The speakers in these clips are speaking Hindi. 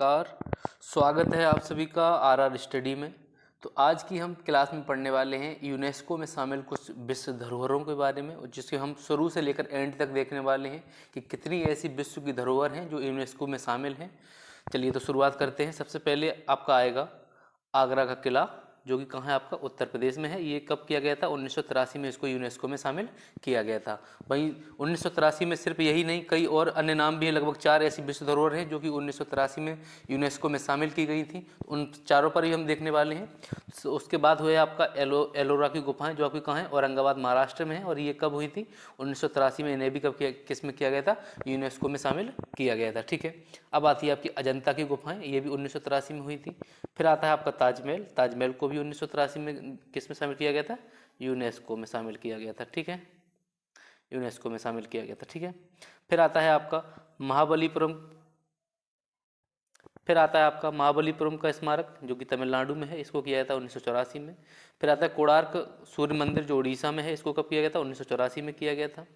नमस्कार। स्वागत है आप सभी का आरआर स्टडी में। तो आज की हम क्लास में पढ़ने वाले हैं यूनेस्को में शामिल कुछ विश्व धरोहरों के बारे में, जिसके हम शुरू से लेकर एंड तक देखने वाले हैं कि कितनी ऐसी विश्व की धरोहर हैं जो यूनेस्को में शामिल हैं। चलिए तो शुरुआत करते हैं। सबसे पहले आपका आएगा आगरा का किला, जो कि कहाँ है आपका उत्तर प्रदेश में है। ये कब किया गया था? 1983 में इसको यूनेस्को में शामिल किया गया था। वहीं 1983 में सिर्फ यही नहीं, कई और अन्य नाम भी हैं। लगभग 4 ऐसी विश्व धरोहर हैं जो कि 1983 में यूनेस्को में शामिल की गई थी। उन चारों पर ही हम देखने वाले हैं। उसके बाद हुआ आपका एलोरा की गुफाएं, जो आपकी कहाँ है? औरंगाबाद महाराष्ट्र में है। और ये कब हुई थी? 1983 में। इन्हें भी कब किस में किया गया था? यूनेस्को में शामिल किया गया था। ठीक है। अब आती है आपकी अजंता की गुफाएं, ये भी 1983 में हुई थी। फिर आता है आपका ताजमहल। ताजमहल को भी 1983 में किस में शामिल किया गया था? यूनेस्को में शामिल किया गया था। ठीक है, यूनेस्को में शामिल किया गया था। ठीक है। फिर आता है आपका महाबलीपुरम। फिर आता है आपका महाबलीपुरम का स्मारक, जो कि तमिलनाडु में है। इसको किया गया था 1984 में। फिर आता है कोणार्क सूर्य मंदिर, जो उड़ीसा में है। इसको कब किया गया था? 1984 में किया गया था।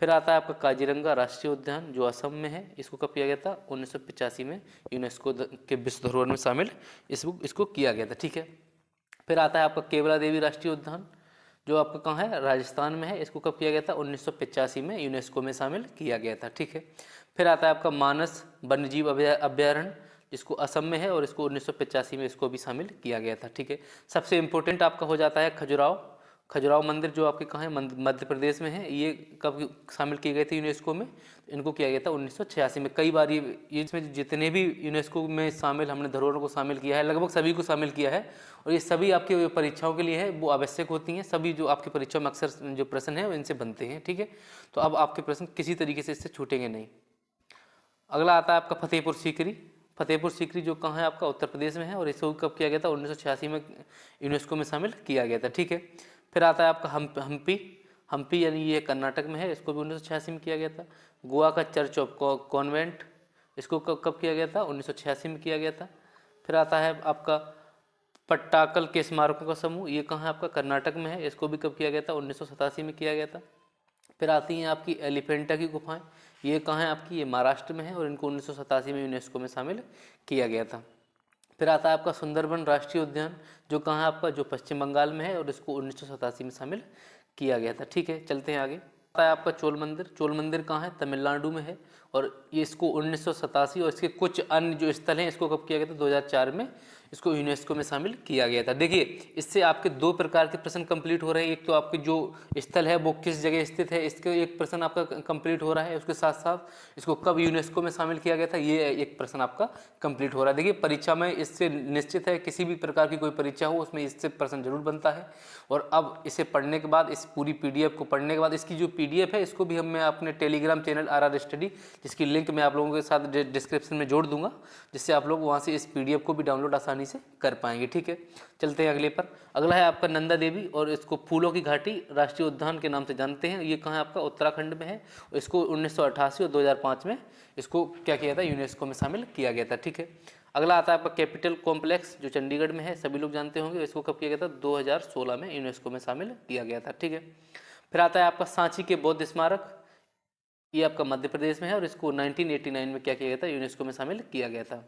फिर आता है आपका काजीरंगा राष्ट्रीय उद्यान, जो असम में है। इसको कब किया गया था? 1985 में यूनेस्को के विश्व धरोहर में शामिल इसको किया गया था। ठीक है। फिर आता है आपका केवला देवी राष्ट्रीय उद्यान, जो आपका कहाँ है? राजस्थान में है। इसको कब किया गया था? 1985 में यूनेस्को में शामिल किया गया था। ठीक है। फिर आता है आपका मानस वन्यजीव अभ्यारण्य, जिसको असम में है, और इसको 1985 में इसको भी शामिल किया गया था। ठीक है। सबसे इम्पोर्टेंट आपका हो जाता है खजुराहो मंदिर, जो आपके कहाँ है? मध्य प्रदेश में है। ये कब शामिल किए गए थे यूनेस्को में? इनको किया गया था 1986 में। कई बार ये इसमें जितने भी यूनेस्को में शामिल हमने धरोहरों को शामिल किया है, लगभग सभी को शामिल किया है। और ये सभी आपकी परीक्षाओं के लिए है, वो आवश्यक होती हैं। सभी जो आपकी परीक्षा में अक्सर जो प्रश्न है इनसे बनते हैं। ठीक है। तो अब आपके प्रश्न किसी तरीके से इससे छूटेंगे नहीं। अगला आता है आपका फतेहपुर सीकरी। फतेहपुर सीकरी जो कहाँ है? आपका उत्तर प्रदेश में है। और इसको कब किया गया था? 1986 में यूनेस्को में शामिल किया गया था। ठीक है। फिर आता है आपका हम्पी, यानी ये कर्नाटक में है। इसको भी 1986 में किया गया था। गोवा का चर्च ऑफ कॉन्वेंट, इसको कब किया गया था? 1986 में किया गया था। फिर आता है आपका पट्टाकल के स्मारकों का समूह, ये कहाँ है? आपका कर्नाटक में है। इसको भी कब किया गया था? 1987 में किया गया था। फिर आती हैं आपकी एलिफेंटा की गुफाएं, ये कहाँ है आपकी? ये महाराष्ट्र में है। और इनको 1987 में यूनेस्को में शामिल किया गया था। फिर आता है आपका सुंदरबन राष्ट्रीय उद्यान, जो कहाँ है आपका? जो पश्चिम बंगाल में है। और इसको 1987 में शामिल किया गया था। ठीक है, चलते हैं आगे। आता है आपका चोल मंदिर कहाँ है? तमिलनाडु में है। और ये इसको 1987 और इसके कुछ अन्य जो स्थल हैं, इसको कब किया गया था? 2004 में इसको यूनेस्को में शामिल किया गया था। देखिए, इससे आपके 2 प्रकार के प्रश्न कंप्लीट हो रहे हैं। एक तो आपके जो स्थल है वो किस जगह स्थित है, इसके एक प्रश्न आपका कंप्लीट हो रहा है। उसके साथ साथ इसको कब यूनेस्को में शामिल किया गया था, ये एक प्रश्न आपका कंप्लीट हो रहा है। देखिए, परीक्षा में इससे निश्चित है, किसी भी प्रकार की कोई परीक्षा हो उसमें इससे प्रश्न जरूर बनता है। और अब इसे पढ़ने के बाद, इस पूरी PDF को पढ़ने के बाद, इसकी जो PDF है इसको भी मैं अपने टेलीग्राम चैनल RR स्टडी, जिसकी लिंक मैं आप लोगों के साथ डिस्क्रिप्शन में जोड़ दूंगा, जिससे आप लोग वहाँ से इस PDF को भी डाउनलोड आसानी से कर पाएंगे। ठीक है, चलते हैं अगले पर। अगला है आपका नंदा देवी, और इसको फूलों की घाटी राष्ट्रीय उद्यान के नाम से जानते हैं। ये कहाँ है आपका? उत्तराखंड में है। इसको 1988 और 2005 में इसको क्या किया था? यूनेस्को में शामिल किया गया था। ठीक है। अगला आता है आपका कैपिटल कॉम्प्लेक्स, जो चंडीगढ़ में है, सभी लोग जानते होंगे। इसको कब किया गया था? 2016 में यूनेस्को में शामिल किया गया था। ठीक है। फिर आता है आपका सांची के बौद्ध स्मारक, ये आपका मध्य प्रदेश में है। और इसको 1989 में क्या किया गया था? यूनेस्को में शामिल किया गया था।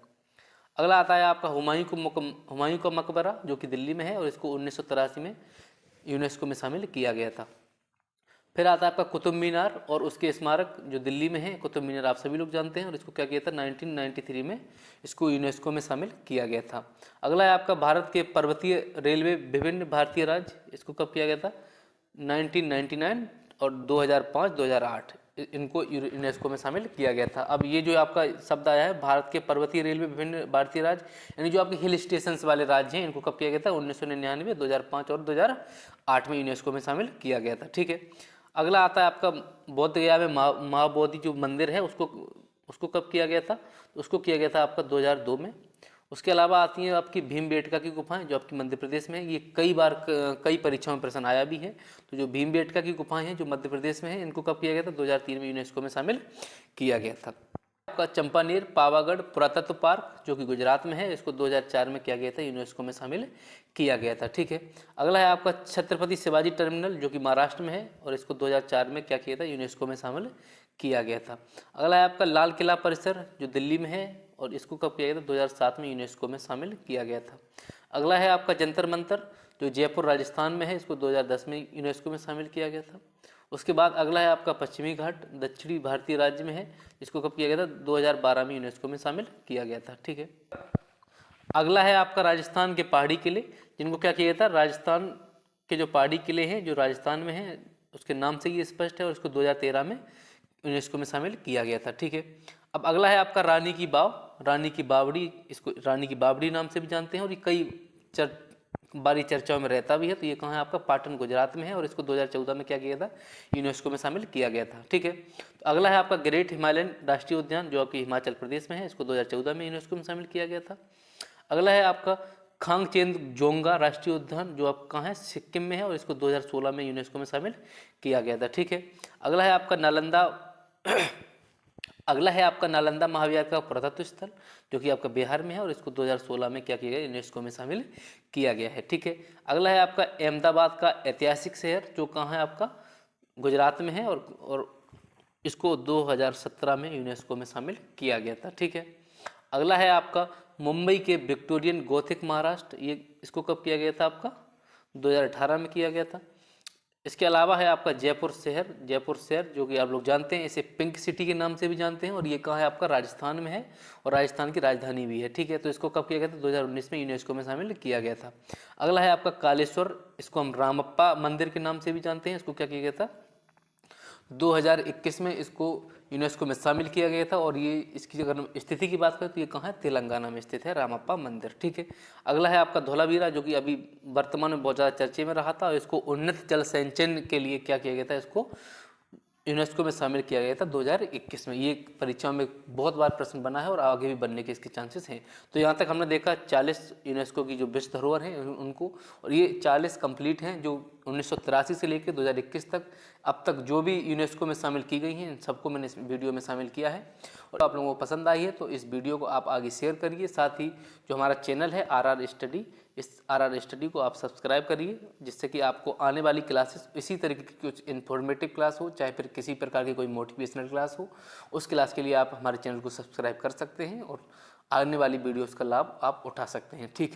अगला आता है आपका हुमायूं का मकबरा, जो कि दिल्ली में है। और इसको 1983 में यूनेस्को में शामिल किया गया था। फिर आता है आपका कुतुब मीनार और उसके स्मारक, जो दिल्ली में है। कुतुब मीनार आप सभी लोग जानते हैं। और इसको क्या किया था? 1993 में इसको यूनेस्को में शामिल किया गया था। अगला है आपका भारत के पर्वतीय रेलवे विभिन्न भारतीय राज्य, इसको कब किया गया था? 1999 और 2005-2008 इनको यूनेस्को में शामिल किया गया था। अब ये जो आपका शब्द आया है, भारत के पर्वतीय रेलवे विभिन्न भारतीय राज्य, यानी जो आपके हिल स्टेशंस वाले राज्य हैं, इनको कब किया गया था? 1999, 2005 और 2008 में यूनेस्को में शामिल किया गया था। ठीक है। अगला आता है आपका बौद्ध गया में महाबोधि जो मंदिर है, उसको कब किया गया था? तो उसको किया गया था आपका 2002 में। उसके अलावा आती हैं आपकी भीमबेटका की गुफाएं, जो आपकी मध्य प्रदेश में है। ये कई बार कई परीक्षाओं में प्रश्न आया भी है। तो जो भीमबेटका की गुफाएं हैं, जो मध्य प्रदेश में है, इनको कब किया गया था? 2003 में यूनेस्को में शामिल किया गया था। आपका चंपानेर पावागढ़ पुरातत्व पार्क, जो कि गुजरात में है, इसको 2004 में किया गया था, यूनेस्को में शामिल किया गया था। ठीक है। अगला है आपका छत्रपति शिवाजी टर्मिनल, जो कि महाराष्ट्र में है। और इसको 2004 में क्या किया था? यूनेस्को में शामिल किया गया था। अगला है आपका लाल किला परिसर, जो दिल्ली में है। और इसको कब किया गया था? 2007 में यूनेस्को में शामिल किया गया था। अगला है आपका जंतर मंतर, जो जयपुर राजस्थान में है, इसको 2010 में यूनेस्को में शामिल किया गया था। उसके बाद अगला है आपका पश्चिमी घाट, दक्षिणी भारतीय राज्य में है, इसको कब किया गया था? 2012 में यूनेस्को में शामिल किया गया था। ठीक है, अगला है आपका राजस्थान के पहाड़ी किले, जिनको क्या किया गया था? राजस्थान के जो पहाड़ी किले हैं जो राजस्थान में हैं, उसके नाम से ये स्पष्ट है, और इसको 2013 में यूनेस्को में शामिल किया गया था। ठीक है, अब अगला है आपका रानी की बाव, रानी की बावड़ी, इसको रानी की बावड़ी नाम से भी जानते हैं, और ये कई बारी चर्चाओं में रहता भी है। तो ये कहाँ है? आपका पाटन गुजरात में है, और इसको 2014 में क्या किया था? यूनेस्को में शामिल किया गया था। ठीक है, तो अगला है आपका ग्रेट हिमालयन राष्ट्रीय उद्यान, जो आपकी हिमाचल प्रदेश में है, इसको 2014 में यूनेस्को में शामिल किया गया था। अगला है आपका खांगचेंजोंगा राष्ट्रीय उद्यान, जो आप कहाँ है? सिक्किम में है, और इसको 2016 में यूनेस्को में शामिल किया गया था। ठीक है, अगला है आपका नालंदा महाविहार का पुरातत्व स्थल, जो कि आपका बिहार में है, और इसको 2016 में क्या किया गया? यूनेस्को में शामिल किया गया है। ठीक है, अगला है आपका अहमदाबाद का ऐतिहासिक शहर, जो कहाँ है? आपका गुजरात में है, और इसको 2017 में यूनेस्को में शामिल किया गया था। ठीक है, अगला है आपका मुंबई के विक्टोरियन गोथिक महाराष्ट्र, ये इसको कब किया गया था? आपका 2018 में किया गया था। इसके अलावा है आपका जयपुर शहर, जो कि आप लोग जानते हैं, इसे पिंक सिटी के नाम से भी जानते हैं, और ये कहाँ है? आपका राजस्थान में है, और राजस्थान की राजधानी भी है। ठीक है, तो इसको कब किया गया था? 2019 में यूनेस्को में शामिल किया गया था। अगला है आपका कालेश्वर, इसको हम रामप्पा मंदिर के नाम से भी जानते हैं, इसको क्या किया गया था? 2021 में इसको यूनेस्को में शामिल किया गया था, और ये इसकी अगर स्थिति की बात करें तो ये कहाँ है? तेलंगाना में स्थित है रामप्पा मंदिर। ठीक है, अगला है आपका धौलावीरा, जो कि अभी वर्तमान में बहुत ज़्यादा चर्चे में रहा था, और इसको उन्नत जल संचयन के लिए क्या किया गया था? इसको यूनेस्को में शामिल किया गया था 2021 में। ये परीक्षाओं में बहुत बार प्रश्न बना है, और आगे भी बनने के इसके चांसेस हैं। तो यहाँ तक हमने देखा 40 यूनेस्को की जो विश्व धरोहर हैं उनको, और ये 40 कंप्लीट हैं, जो 1983 से लेकर 2021 तक अब तक जो भी यूनेस्को में शामिल की गई हैं, इन सबको मैंने इस वीडियो में शामिल किया है। और आप लोगों को पसंद आई है तो इस वीडियो को आप आगे शेयर करिए। साथ ही जो हमारा चैनल है RR स्टडी, इस RR स्टडी को आप सब्सक्राइब करिए, जिससे कि आपको आने वाली क्लासेस इसी तरीके की कुछ इन्फॉर्मेटिव क्लास हो, चाहे फिर किसी प्रकार की कोई मोटिवेशनल क्लास हो, उस क्लास के लिए आप हमारे चैनल को सब्सक्राइब कर सकते हैं, और आने वाली वीडियोज़ का लाभ आप उठा सकते हैं। ठीक है।